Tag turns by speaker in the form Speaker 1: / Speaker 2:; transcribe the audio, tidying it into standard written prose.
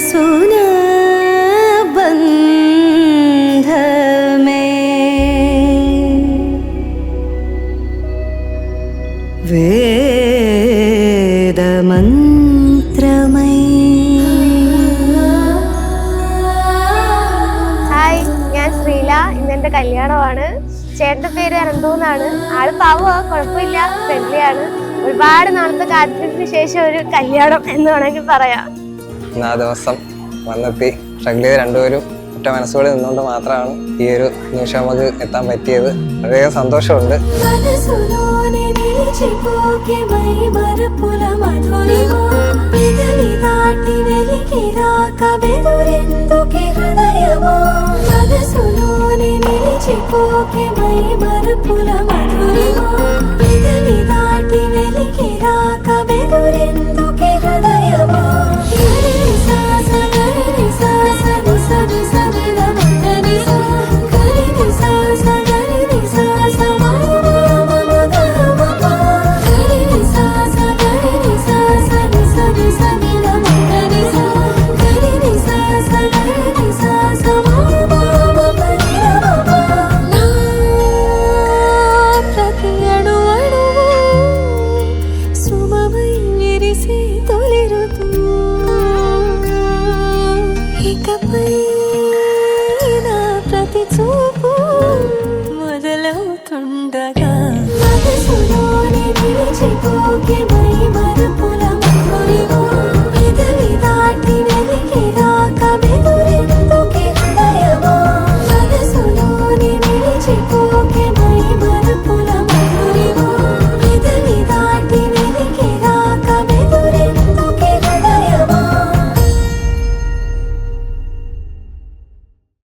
Speaker 1: మనసున బంధమే വേദമന്ത്രമൈ.
Speaker 2: ഹായ്, ഞാൻ ശ്രീല. ഇന്നെന്റെ കല്യാണമാണ്. ചേട്ടന്റെ പേര് അനന്തു എന്നാണ്. ആള് പാവമാ, കുഴപ്പമില്ല, ഫ്രണ്ട്ലിയാണ്. ഒരുപാട് നാളത്തെ കാത്തിരിപ്പിന് ശേഷം ഒരു കല്യാണം എന്ന് വേണമെങ്കിൽ പറയാം.
Speaker 3: ആ ദിവസം വന്നെത്തി ഷഗ്ലി രണ്ടുപേരും ഒറ്റ മനസ്സോടെ നിന്നുകൊണ്ട് മാത്രമാണ് ഈ ഒരു നിമിഷം നമുക്ക് എത്താൻ പറ്റിയത്. വളരെയധികം സന്തോഷമുണ്ട്.
Speaker 1: ప్రతి చూపు మొదలవుతుండగా